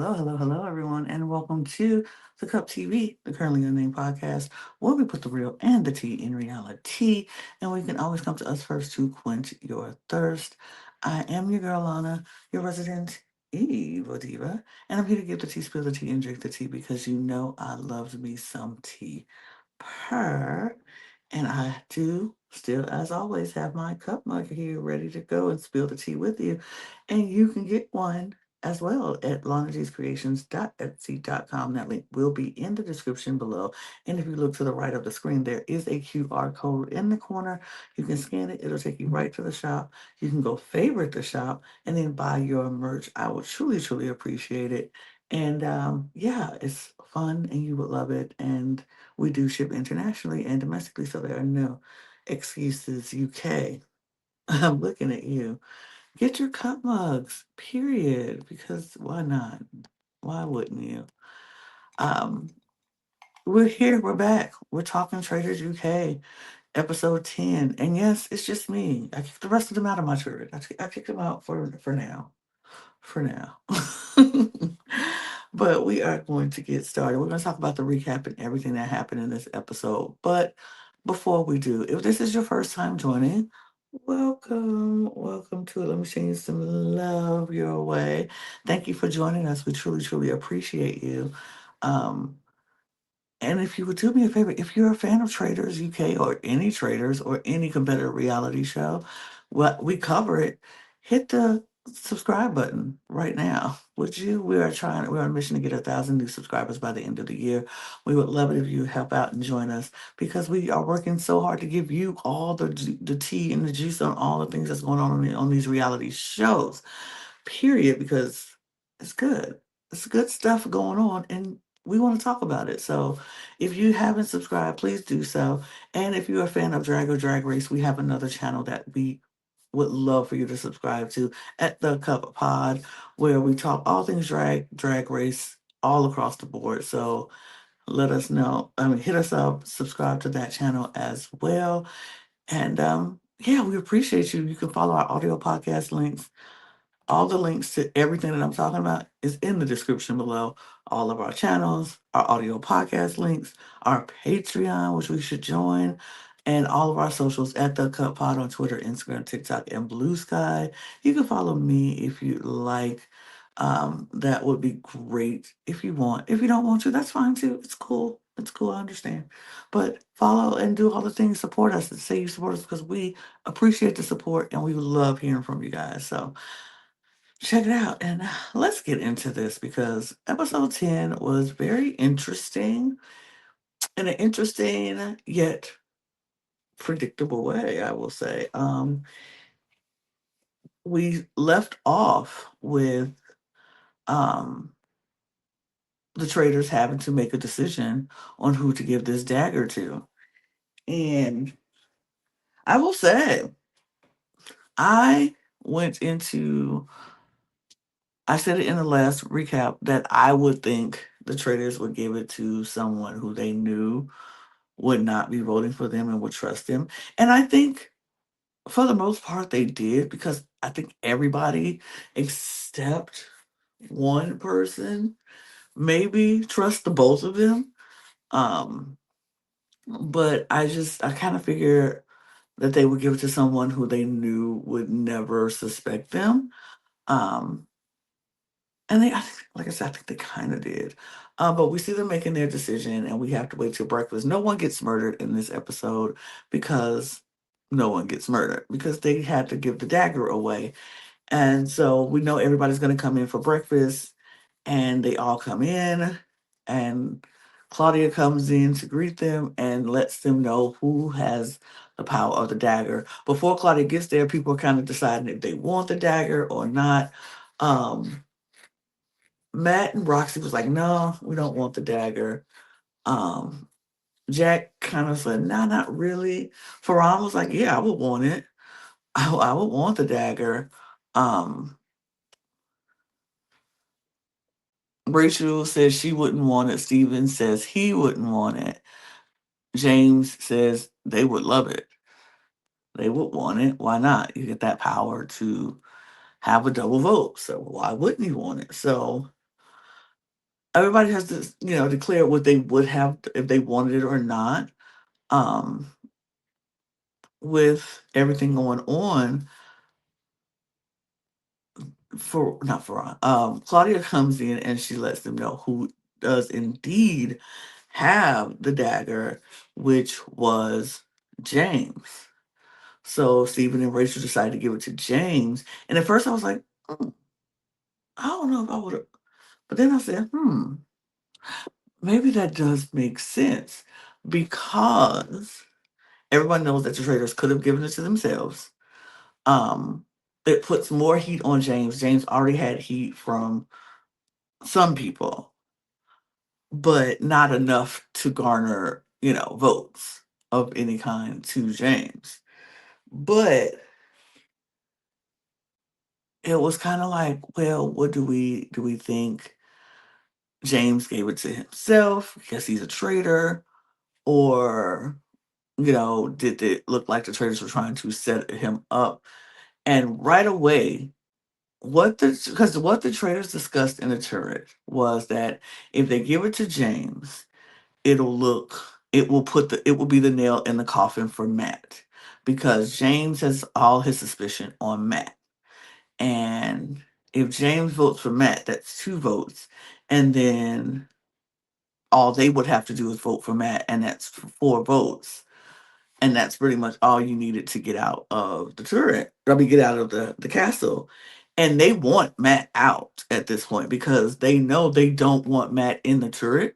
hello, everyone, and welcome to the Cup TV, the Currently Unnamed Podcast, where we put the real and the tea in reality, and we can always come to us first to quench your thirst. I am your girl, Lana, your resident evil diva, and I'm here to give the tea, spill the tea, and drink the tea because you know I love me some tea per. And I do still, as always, have my cup mug here ready to go and spill the tea with you. And you can get one as well at lanagcreations.etsy.com. That link will be in the description below. And if you look to the right of the screen, there is a QR code in the corner. You can scan it, it'll take you right to the shop. You can go favorite the shop and then buy your merch. I would truly appreciate it. And yeah, it's fun and you would love it. And we do ship internationally and domestically, so there are no excuses. UK, I'm looking at you. Get your cup mugs, period. Because why not? Why wouldn't you? Um, we're here. We're back. We're talking Traitors UK, episode 10. And yes, it's just me. I kicked the rest of them out of my turret. I kicked them out for now. For now. But we are going to get started. We're going to talk about the recap and everything that happened in this episode. But before we do, if this is your first time joining, welcome to it. Let me send you some love your way. Thank you for joining us. We truly appreciate you. Um, and if you would do me a favor, if you're a fan of Traitors UK or any Traitors or any competitive reality show, what we cover it, hit the subscribe button right now. Would you? We're on a mission to get 1,000 new subscribers by the end of the year. We would love it if you help out and join us because we are working so hard to give you all the tea and the juice on all the things that's going on these reality shows. Period. Because it's good. It's good stuff going on, and we want to talk about it. So if you haven't subscribed, please do so. And if you're a fan of Drag or Drag Race, we have another channel that we would love for you to subscribe to at the Cup Pod, where we talk all things drag race, all across the board. So let us know. I mean, hit us up, subscribe to that channel as well. And yeah, we appreciate you. You can follow our audio podcast links. All the links to everything that I'm talking about is in the description below. All of our channels, our audio podcast links, our Patreon, which we should join, and all of our socials at the Cup Pod on Twitter, Instagram, TikTok, and Blue Sky. You can follow me if you like. That would be great if you want. If you don't want to, that's fine too. It's cool. It's cool. I understand. But follow and do all the things. Support us and say you support us because we appreciate the support and we love hearing from you guys. So check it out and let's get into this because episode 10 was very interesting in an interesting yet predictable way, I will say. We left off with um, the traders having to make a decision on who to give this dagger to. And I will say, I went into, I said it in the last recap that I would think the traders would give it to someone who they knew would not be voting for them and would trust them. And I think for the most part they did because I think everybody except one person maybe trust the both of them. Um, but I kind of figured that they would give it to someone who they knew would never suspect them. Um, And like I said, I think they kind of did. But we see them making their decision, and we have to wait till breakfast. No one gets murdered in this episode because no one gets murdered because they had to give the dagger away. And so we know everybody's going to come in for breakfast, and they all come in, and Claudia comes in to greet them and lets them know who has the power of the dagger. Before Claudia gets there, people are kind of deciding if they want the dagger or not. Um, Matt and Roxy was like, no, we don't want the dagger. Um, Jack kind of said, nah, not really. Faram was like, yeah, I would want it. I would want the dagger. Um, Rachel says she wouldn't want it. Steven says he wouldn't want it. James says they would love it. They would want it. Why not? You get that power to have a double vote. So why wouldn't you want it? So everybody has to, declare what they would have if they wanted it or not. Um, with everything going on, for not for Claudia comes in and she lets them know who does indeed have the dagger, which was James. So Stephen and Rachel decided to give it to James. And at first I was like, I don't know if I would have. But then I said, maybe that does make sense because everyone knows that the traders could have given it to themselves. Um, it puts more heat on James. James already had heat from some people, but not enough to garner, votes of any kind to James. But it was kind of like, well, what do we think James gave it to himself because he's a traitor, or did it look like the traders were trying to set him up? And right away, what the traders discussed in the turret was that if they give it to James, it will be the nail in the coffin for Matt, because James has all his suspicion on Matt. And if James votes for Matt, that's two votes. And then all they would have to do is vote for Matt, and that's four votes. And that's pretty much all you needed to get out of the turret. I mean, get out of the castle. And they want Matt out at this point because they know they don't want Matt in the turret.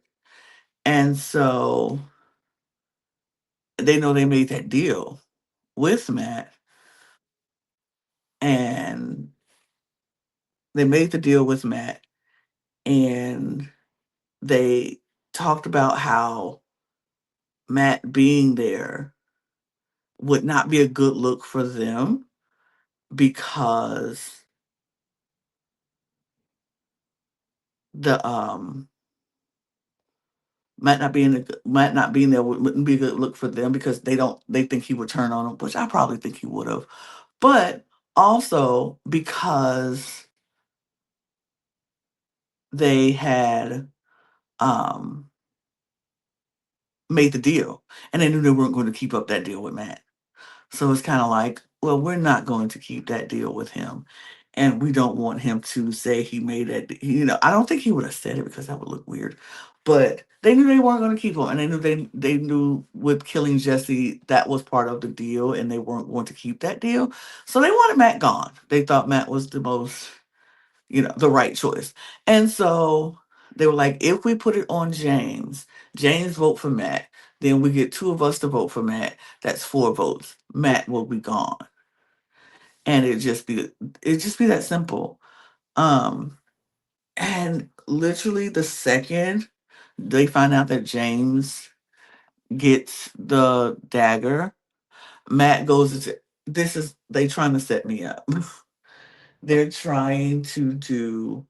And so they know they made that deal with Matt, and they made the deal with Matt, and they talked about how Matt being there would not be a good look for them because the Matt not being there wouldn't be a good look for them because they think he would turn on them, which I probably think he would have. But also because they had um made the deal and they knew they weren't going to keep up that deal with Matt. So it's kind of like, well, we're not going to keep that deal with him. And we don't want him to say he made that. I don't think he would have said it because that would look weird. But they knew they weren't going to keep him. And they knew with killing Jesse, that was part of the deal. And they weren't going to keep that deal. So they wanted Matt gone. They thought Matt was the most, the right choice. And so they were like, if we put it on James vote for Matt, then we get two of us to vote for Matt. That's four votes. Matt will be gone. And it just be that simple. Um, and literally the second they find out that James gets the dagger, Matt goes into they trying to set me up. they're trying to do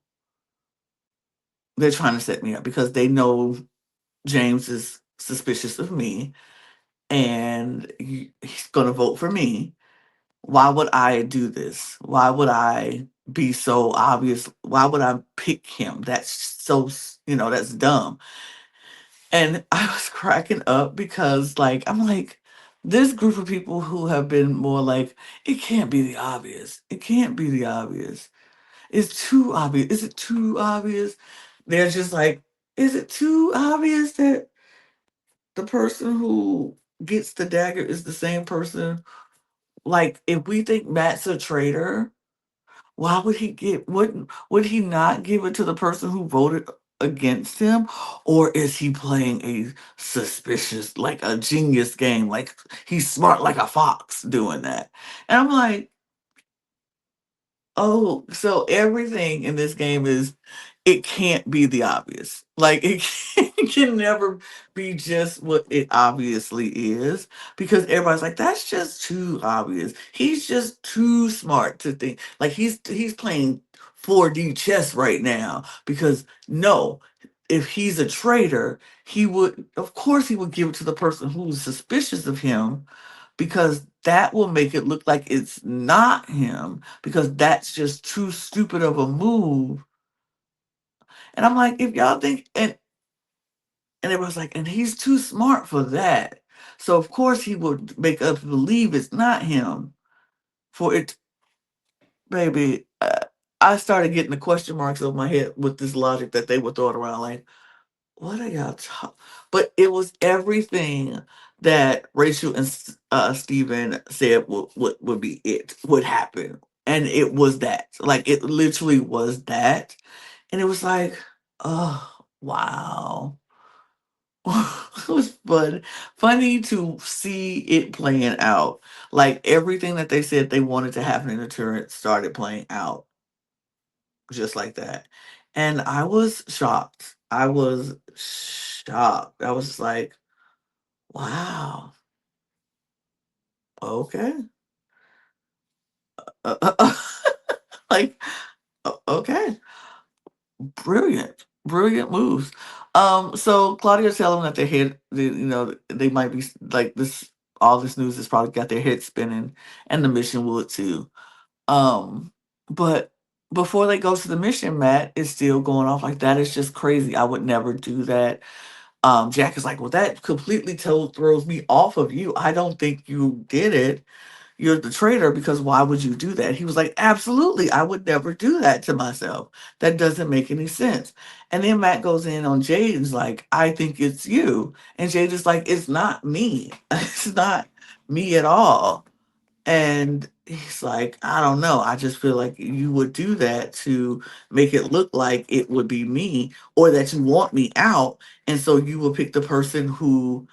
they're trying to set me up because they know James is suspicious of me and he's going to vote for me. Why would I do this? Why would I be so obvious? Why would I pick him? That's so, that's dumb. And I was cracking up because, like, I'm like, this group of people who have been more like, it can't be the obvious. It can't be the obvious. It's too obvious. Is it too obvious? They're just like, is it too obvious that the person who gets the dagger is the same person? Like, if we think Matt's a traitor, why would he would he not give it to the person who voted against him? Or is he playing a suspicious, like a genius game? Like he's smart like a fox doing that. And I'm like, oh, so everything in this game is it can't be the obvious. Like it can never be just what it obviously is because everybody's like, that's just too obvious. He's just too smart to think. Like he's playing 4D chess right now because no, if he's a traitor, he would of course he would give it to the person who's suspicious of him because that will make it look like it's not him because that's just too stupid of a move. And I'm like, if y'all think, and it was like, and he's too smart for that. So of course he would make us believe it's not him. For it, baby, I started getting the question marks over my head with this logic that they were throwing around. Like, what are y'all talking? But it was everything that Rachel and Steven said would be it, would happen. And it was that. Like, it literally was that. And it was like, oh, wow. It was funny to see it playing out. Like everything that they said they wanted to happen in the turret started playing out just like that. And I was shocked. I was shocked. I was like, wow, okay. Like, okay. Brilliant. Brilliant moves. So Claudia tell them that they might be like this, all this news has probably got their head spinning, and the mission would too. Um, but before they go to the mission, Matt is still going off like that is just crazy. I would never do that. Jack is like, well, that completely throws me off of you. I don't think you did it. You're the traitor because why would you do that? He was like, absolutely, I would never do that to myself. That doesn't make any sense. And then Matt goes in on Jade and is like, I think it's you. And Jade is like, it's not me. It's not me at all. And he's like, I don't know. I just feel like you would do that to make it look like it would be me or that you want me out. And so you will pick the person who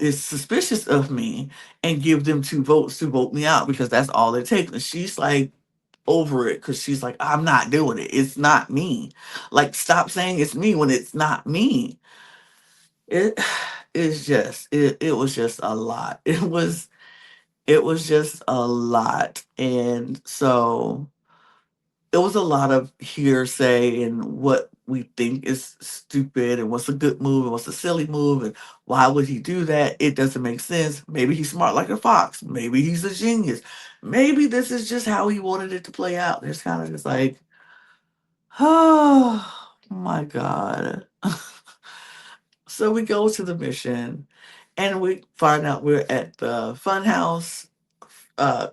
is suspicious of me and give them 2 votes to vote me out because that's all it takes. And she's like over it because she's like, I'm not doing it. It's not me. Like, stop saying it's me when it's not me. It is just it was just a lot. It was just a lot. And so it was a lot of hearsay and what we think is stupid and what's a good move and what's a silly move and why would he do that? It doesn't make sense. Maybe he's smart like a fox. Maybe he's a genius. Maybe this is just how he wanted it to play out. It's kind of just like, oh my God. So we go to the mission and we find out we're at the fun house. Uh,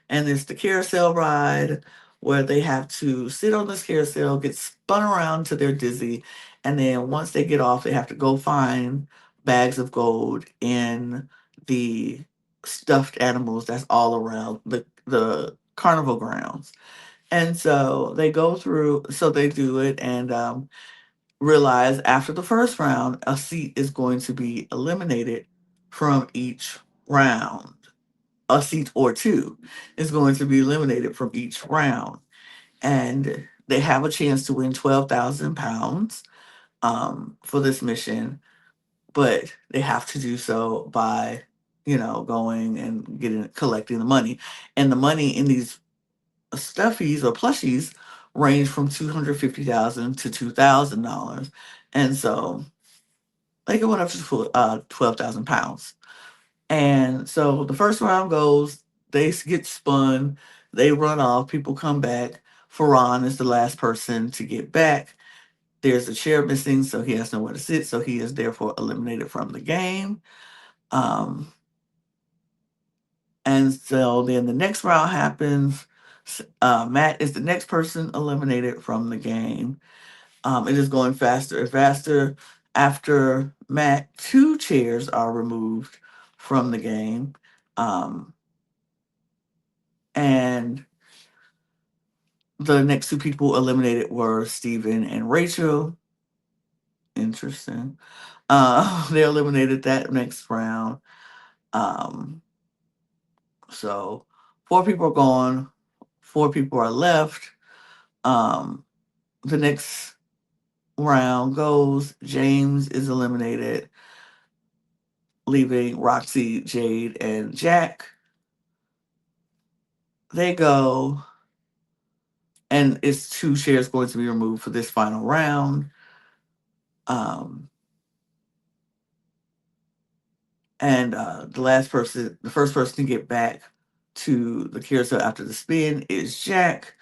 and it's the carousel ride where they have to sit on this carousel, get spun around till they're dizzy, and then once they get off, they have to go find bags of gold in the stuffed animals that's all around the carnival grounds. And so they go through, so they do it and realize after the first round, a seat is going to be eliminated from each round. A seat or two is going to be eliminated from each round. And they have a chance to win £12,000 for this mission, but they have to do so by, going and collecting the money. And the money in these stuffies or plushies range from 250,000 to $2,000. And so they go up to £12,000. And so the first round goes, they get spun, they run off, people come back. Farhan is the last person to get back. There's a chair missing, so he has nowhere to sit, so he is therefore eliminated from the game. Um, and so then the next round happens. Matt is the next person eliminated from the game. It is going faster and faster. After Matt, 2 chairs are removed from the game. Um, and the next 2 people eliminated were Steven and Rachel. Interesting. They eliminated that next round. Um, so 4 people are gone, 4 people are left. Um, the next round goes, James is eliminated, leaving Roxy, Jade, and Jack. They go, and it's 2 shares going to be removed for this final round. Um, and the first person to get back to the carousel after the spin is Jack.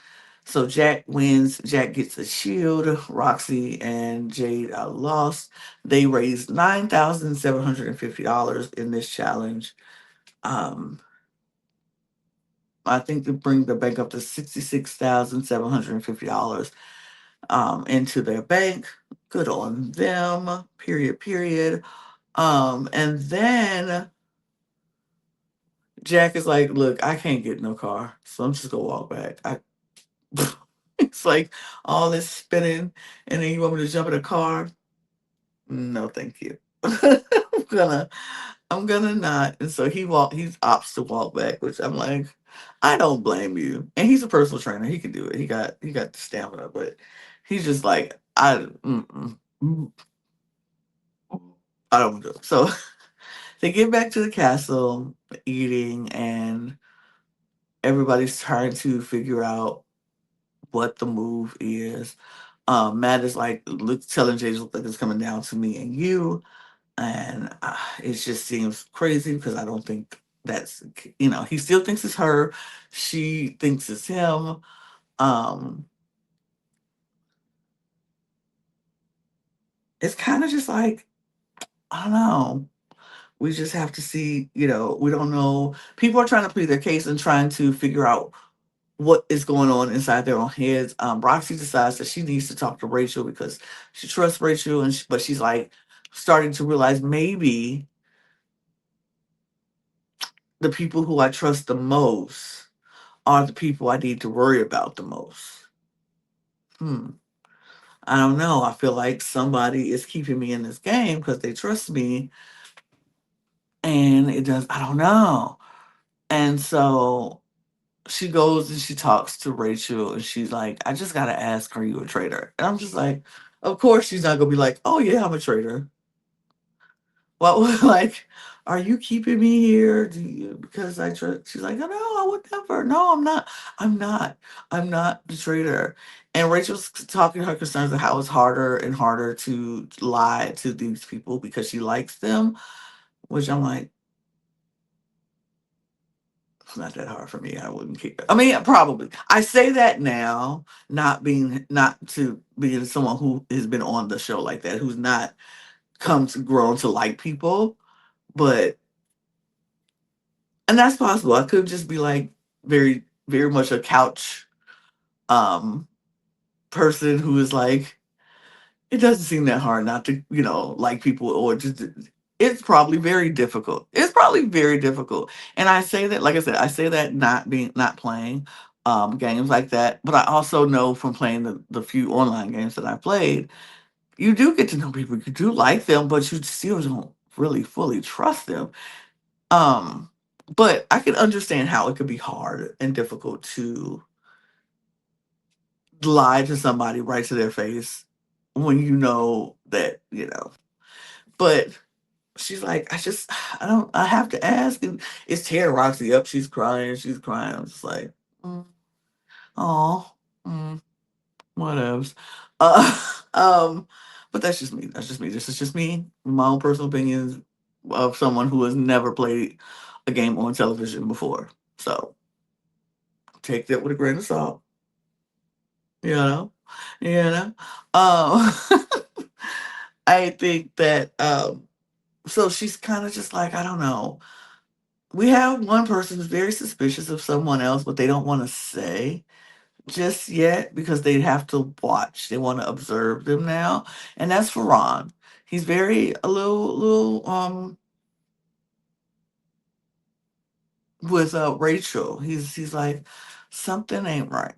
So Jack wins. Jack gets a shield. Roxy and Jade are lost. They raised $9,750 in this challenge. Um, I think to bring the bank up to $66,750 into their bank. Good on them. Period. Period. And then Jack is like, "Look, I can't get no car, so I'm just gonna walk back." It's like all this spinning, and then you want me to jump in a car? No, thank you. I'm gonna, I'm gonna not. And so he opts to walk back, which I'm like, I don't blame you. And he's a personal trainer; he can do it. He got the stamina, but he's just like, I don't do it. So they get back to the castle, eating, and everybody's trying to figure out what the move is. Matt is like, look, telling Jay, look like it's coming down to me and you, and it just seems crazy because I don't think that's, he still thinks it's her, she thinks it's him. Um, it's kind of just like, I don't know. We just have to see, we don't know. People are trying to plead their case and trying to figure out what is going on inside their own heads. Roxy decides that she needs to talk to Rachel because she trusts Rachel, but she's like starting to realize maybe the people who I trust the most are the people I need to worry about the most. Hmm. I don't know. I feel like somebody is keeping me in this game because they trust me, and it does. I don't know. And so she goes and she talks to Rachel, and she's like, "I just gotta ask, are you a traitor?" And I'm just like, of course she's not gonna be like, "Oh yeah, I'm a traitor." Well, like, are you keeping me here? Do you, because I trust? She's like, "Oh no, I would never. No, I'm not. I'm not. I'm not the traitor." And Rachel's talking her concerns of how it's harder and harder to lie to these people because she likes them, which I'm like, it's not that hard for me. I wouldn't keep it. I mean, probably. I say that now, not to being someone who has been on the show like that, who's not come to grown to like people, but and that's possible. I could just be like very, very much a couch um person who is like, it doesn't seem that hard not to, like people or just it's probably very difficult. It's probably very difficult. And I say that, like I said, I say that not playing games like that, but I also know from playing the few online games that I played, you do get to know people. You do like them, but you still don't really fully trust them. Um, but I can understand how it could be hard and difficult to lie to somebody right to their face when you know that, But she's like, I have to ask. And it's tearing Roxy up. She's crying. She's crying. I'm just like, oh, mm, whatevs. Uh, um, but that's just me. That's just me. This is just me. My own personal opinions of someone who has never played a game on television before. So take that with a grain of salt, you know? You know? Um, I think that, so she's kind of just like, I don't know. We have one person who's very suspicious of someone else, but they don't want to say just yet because they have to watch. They want to observe them now. And that's for Ron. He's very a little with Rachel. He's like, something ain't right.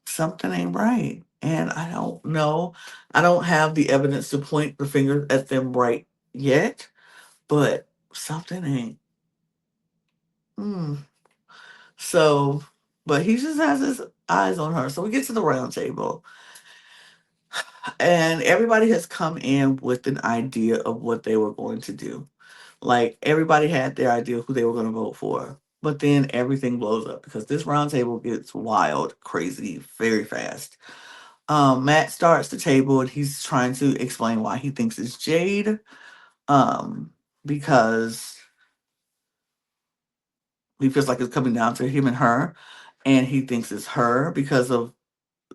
Something ain't right. And I don't know. I don't have the evidence to point the finger at them right yet, but something ain't. Mm. So, but he just has his eyes on her. So we get to the round table, and everybody has come in with an idea of what they were going to do. Like everybody had their idea of who they were going to vote for. But then everything blows up because this round table gets wild, crazy, very fast. Matt starts the table and he's trying to explain why he thinks it's Jade. Um, because he feels like it's coming down to him and her. and he thinks it's her because of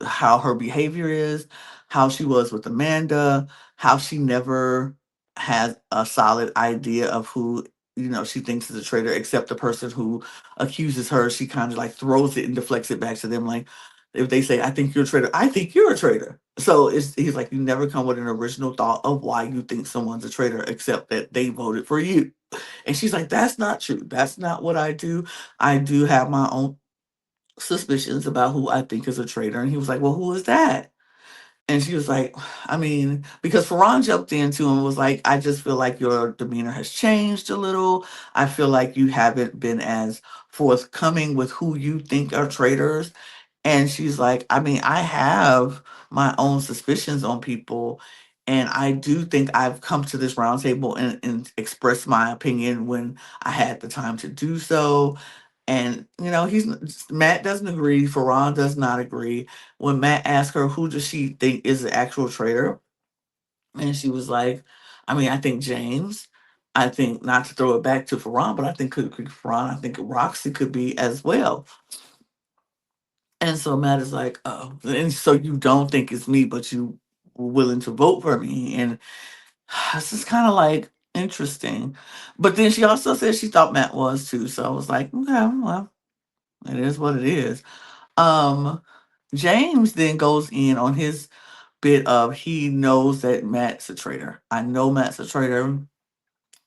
how her behavior is, how she was with Amanda, how she never has a solid idea of who, she thinks is a traitor, except the person who accuses her. She kind of like throws it and deflects it back to them. Like if they say, I think you're a traitor, I think you're a traitor. So he's like, you never come with an original thought of why you think someone's a traitor, except that they voted for you. And she's like, that's not true. That's not what I do. I do have my own suspicions about who I think is a traitor. And he was like, well, who is that? And she was like, I mean, because Ferran jumped into him and was like, I just feel like your demeanor has changed a little. I feel like you haven't been as forthcoming with who you think are traitors. And she's like, I mean, I have my own suspicions on people. And I do think I've come to this roundtable and expressed my opinion when I had the time to do so. And Matt doesn't agree. Ferran does not agree. When Matt asked her who does she think is the actual traitor, and she was like, I mean, I think James. I think not to throw it back to Ferran, but I think could be Ferran. I think Roxy could be as well. And so Matt is like, oh, and so you don't think it's me, but you were willing to vote for me, and this is kind of like interesting. But then she also said she thought Matt was too. So I was like, okay, well, it is what it is. Um, James then goes in on his bit of he knows that Matt's a traitor. I know Matt's a traitor.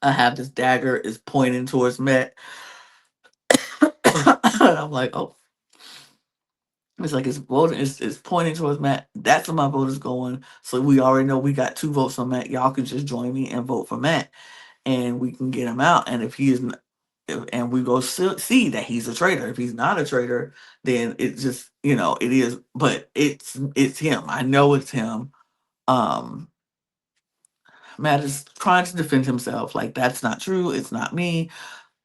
I have this dagger is pointing towards Matt. And I'm like, oh, it's like it's voting, it's pointing towards Matt. That's where my vote is going. So we already know we got 2 votes on Matt. Y'all can just join me and vote for Matt, and we can get him out. And if he is, and we go see that he's a traitor. If he's not a traitor, then it just it is. But it's him. I know it's him. Um, Matt is trying to defend himself. Like that's not true. It's not me.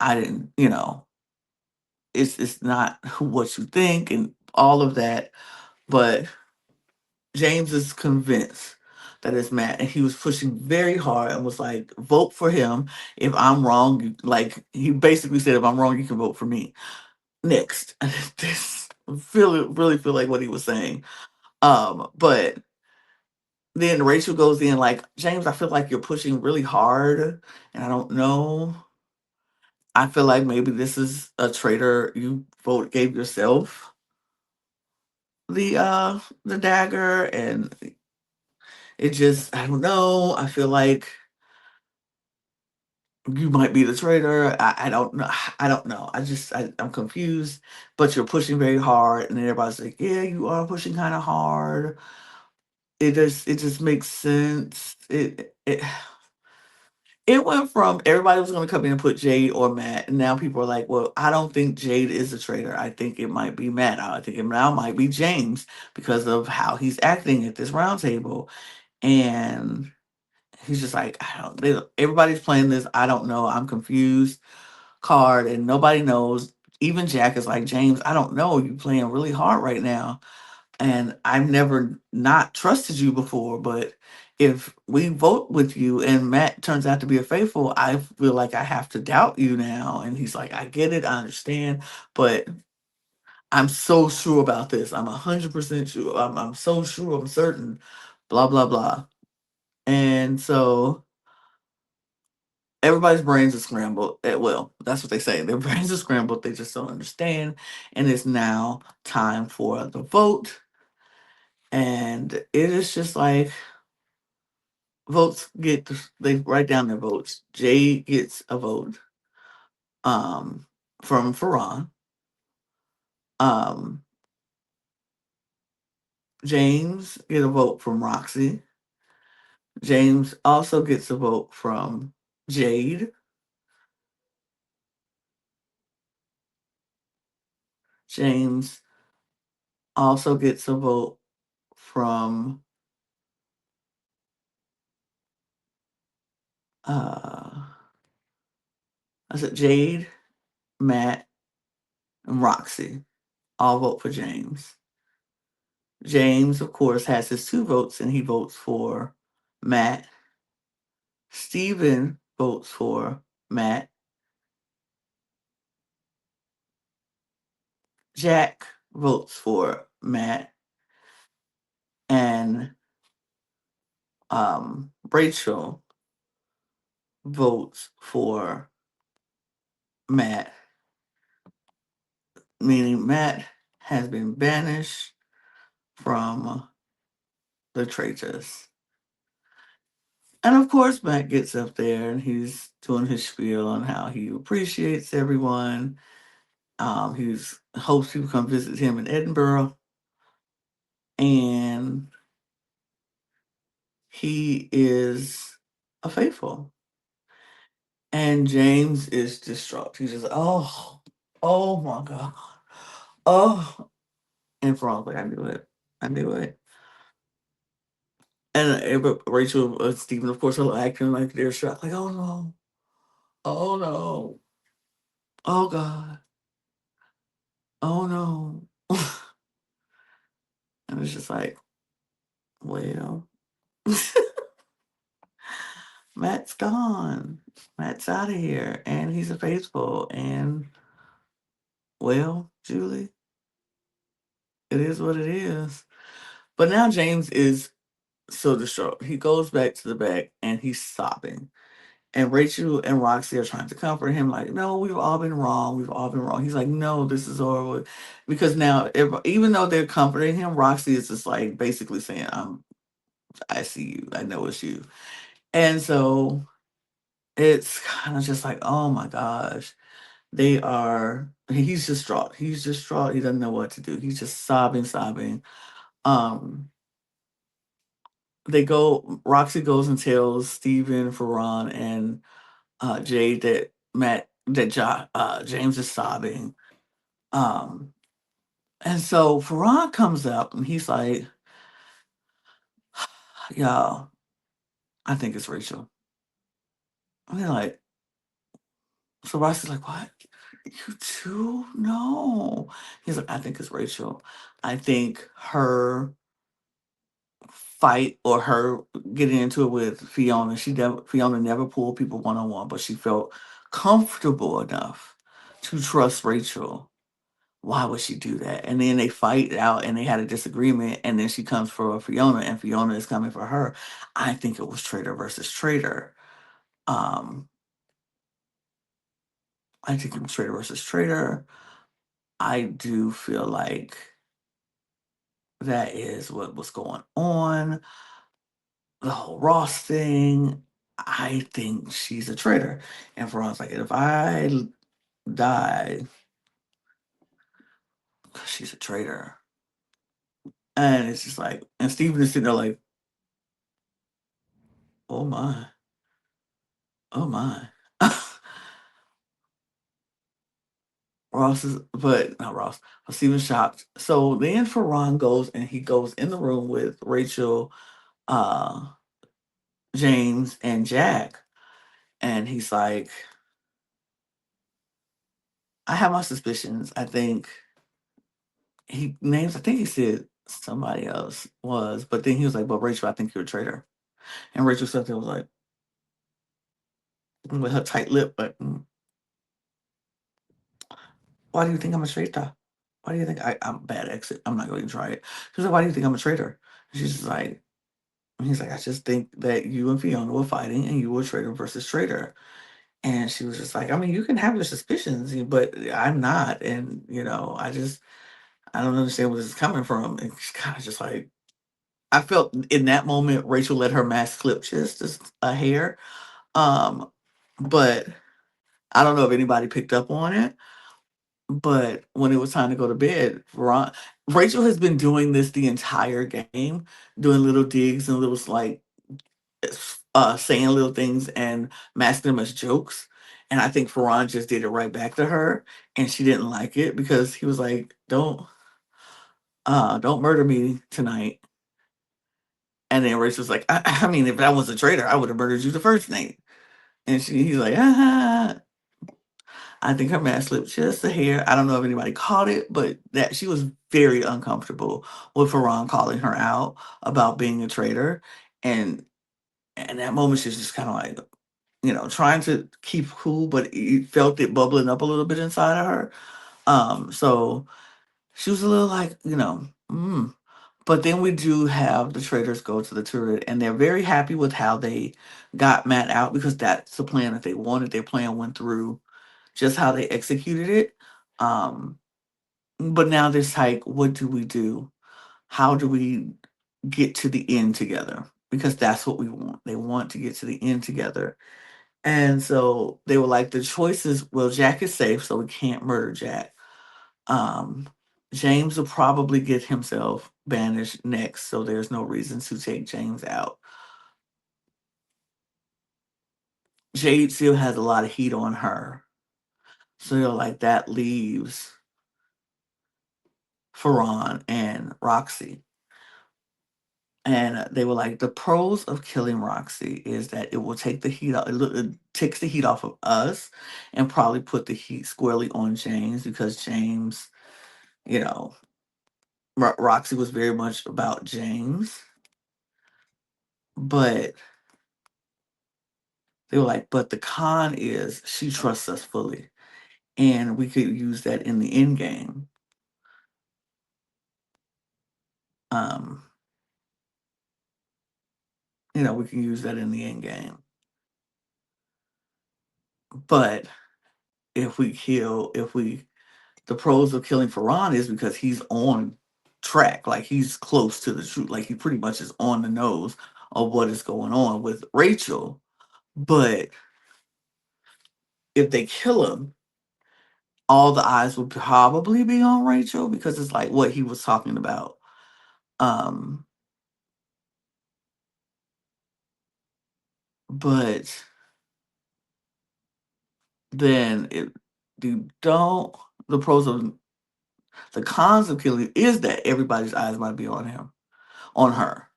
I didn't. It's not what you think and all of that. But James is convinced that it's Matt, and he was pushing very hard and was like, "Vote for him. If I'm wrong, like he basically said, if I'm wrong, you can vote for me." Next, this really feel like what he was saying. But then Rachel goes in like, James, I feel like you're pushing really hard, and I don't know. I feel like maybe this is a traitor you gave yourself the dagger, and it just I don't know. I feel like you might be the traitor. I don't know. I don't know. I'm confused. But you're pushing very hard, and then everybody's like, "Yeah, you are pushing kind of hard." It just makes sense. It went from everybody was going to come in and put Jade or Matt, and now people are like, "Well, I don't think Jade is a traitor. I think it might be Matt. I think it now might be James because of how he's acting at this roundtable." And he's just like, "I don't." Everybody's playing this. I don't know. I'm confused card, and nobody knows. Even Jack is like, James, I don't know. You playing really hard right now, and I've never not trusted you before, but if we vote with you and Matt turns out to be a faithful, I feel like I have to doubt you now. And he's like, I get it, I understand, but I'm so sure about this. I'm 100% sure. I'm so sure. I'm certain. Blah blah blah. And so everybody's brains are scrambled. Well, that's what they say. Their brains are scrambled. They just don't understand. And it's now time for the vote. And it is just like votes they write down their votes. Jay gets a vote from Ferran. Um, James get a vote from Roxy. James also gets a vote from Jade. James also gets a vote from uh I said Jade, Matt, and Roxy. All vote for James. James, of course, has his 2 votes and he votes for Matt. Steven votes for Matt. Jack votes for Matt, and Rachel votes for Matt, meaning Matt has been banished from the Traitors. And of course, Matt gets up there and he's doing his spiel on how he appreciates everyone. He's hopes people come visit him in Edinburgh, and he is a faithful. And James is distraught. He's just, oh my God. Oh. And Fran's like, I knew it. I knew it. And Rachel and Stephen, of course, are acting like they're shocked. Like, oh no. Oh no. Oh God. Oh no. And it's just like, well, Matt's gone. Matt's out of here. And he's a faithful. And, well, Julie, it is what it is. But now James is so distraught. He goes back to the back and he's sobbing. And Rachel and Roxy are trying to comfort him, like, no, we've all been wrong. We've all been wrong. He's like, no, this is horrible. Because now, even though they're comforting him, Roxy is just like basically saying, I see you. I know it's you. And so it's kind of just like, oh my gosh. He's distraught. He's distraught. He doesn't know what to do. He's just sobbing, sobbing. Um, Roxy goes and tells Steven, Ferran, and Jade that James is sobbing. Um, and so Ferran comes up and he's like, y'all, I think it's Rachel. And they're like, so Roxy's like, what? You too? No. He's like, I think it's Rachel. I think her fight or her getting into it with Fiona, Fiona never pulled people one on one, but she felt comfortable enough to trust Rachel. Why would she do that? And then they fight out and they had a disagreement, and then she comes for Fiona and Fiona is coming for her. I think it was traitor versus traitor. Um, I think it was traitor versus traitor. I do feel like that is what was going on. The whole Ross thing, I think she's a traitor. And Veron's like, if I die, she's a traitor. And it's just like, and Steven is sitting there like, oh my, oh my. Ross is, but not Ross, but Steven's shocked. So then Ferran goes and he goes in the room with Rachel, uh, James, and Jack. And he's like, I have my suspicions. I think he said somebody else was, but then he was like, but Rachel, I think you're a traitor. And Rachel sat there was like, with her tight lip, but why do you think I'm a traitor? Why do you think I'm a bad exit? I'm not going to try it. She was like, why do you think I'm a traitor? And she's just like, he's like, I just think that you and Fiona were fighting and you were traitor versus traitor. And she was just like, I mean, you can have your suspicions, but I'm not. And, I don't understand where this is coming from. And she's kind of just like, I felt in that moment, Rachel let her mask clip just a hair. Um, but I don't know if anybody picked up on it. But when it was time to go to bed, Rachel has been doing this the entire game, doing little digs and little like saying little things and masking them as jokes. And I think Ferran just did it right back to her, and she didn't like it because he was like, don't murder me tonight." And then Rachel's like, I mean, if I was a traitor, I would have murdered you the first night." And he's like, ah. I think her mask slipped just a hair. I don't know if anybody caught it, but that she was very uncomfortable with Ferran calling her out about being a traitor. And that moment she's just kind of like, trying to keep cool, but you felt it bubbling up a little bit inside of her. So She was a little like, But then we do have the traders go to the turret, and they're very happy with how they got Matt out because that's the plan that they wanted. Their plan went through, just how they executed it. Um, but now there's like, what do we do? How do we get to the end together? Because that's what we want. They want to get to the end together. And so they were like, the choices, well, Jack is safe, so we can't murder Jack. Um, James will probably get himself banished next, so there's no reason to take James out. Jade still has a lot of heat on her. So they're like, that leaves Ferran and Roxy. And they were like, the pros of killing Roxy is that it will take the heat off. It takes the heat off of us, and probably put the heat squarely on James because James, you know, Roxy was very much about James. But they were like, but the con is she trusts us fully, and we could use that in the end game. Um, we can use that in the end game. But the pros of killing Ferran is because he's on track, like he's close to the truth, like he pretty much is on the nose of what is going on with Rachel. But if they kill him, all the eyes will probably be on Rachel because it's like what he was talking about. Um, but then it you don't the pros of the cons of killing is that everybody's eyes might be on her.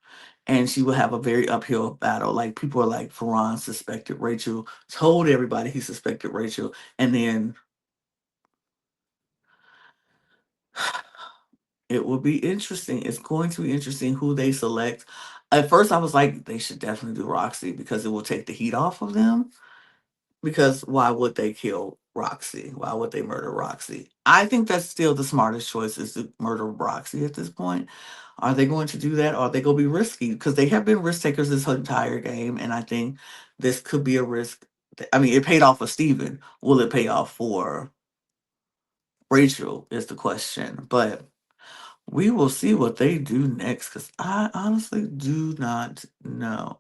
And she will have a very uphill battle. Like people are like, Ferran suspected Rachel, told everybody he suspected Rachel, and then it will be interesting. It's going to be interesting who they select. At first, I was like, they should definitely do Roxy because it will take the heat off of them. Because why would they kill Roxy? Why would they murder Roxy? I think that's still the smartest choice is to murder Roxy at this point. Are they going to do that? Or are they going to be risky? Because they have been risk takers this entire game. And I think this could be a risk. I mean, it paid off for Steven. Will it pay off for Rachel is the question. But we will see what they do next because I honestly do not know.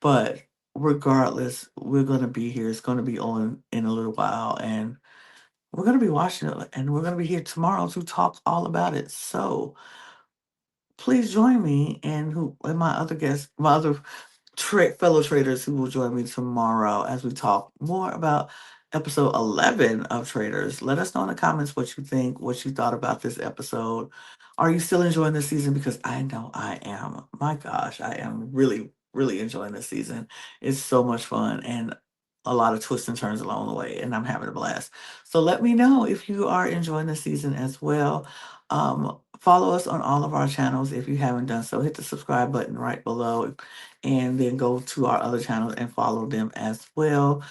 But regardless, we're going to be here. It's going to be on in a little while. And we're going to be watching it. And we're going to be here tomorrow to talk all about it. So please join me and my other guests, my other fellow traders who will join me tomorrow as we talk more about episode 11 of Traders. Let us know in the comments what you think, what you thought about this episode. Are you still enjoying this season? Because I know I am. My gosh, I am really, really enjoying this season. It's so much fun and a lot of twists and turns along the way, and I'm having a blast. So let me know if you are enjoying the season as well. Follow us on all of our channels if you haven't done so. Hit the subscribe button right below and then go to our other channels and follow them as well.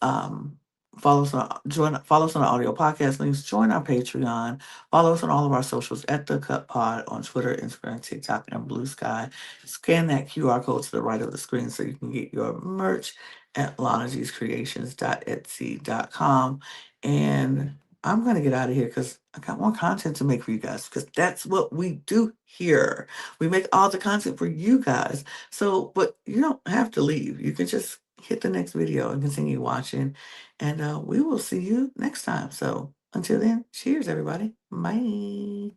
Um, follow us on our audio podcast links, join our Patreon, follow us on all of our socials at The Cut Pod on Twitter, Instagram, TikTok, and Blue Sky. Scan that QR code to the right of the screen so you can get your merch at lanagcreations.etsy.com. And I'm going to get out of here because I got more content to make for you guys because that's what we do here. We make all the content for you guys. So, but you don't have to leave. You can just hit the next video and continue watching. And we will see you next time. So until then, cheers, everybody. Bye.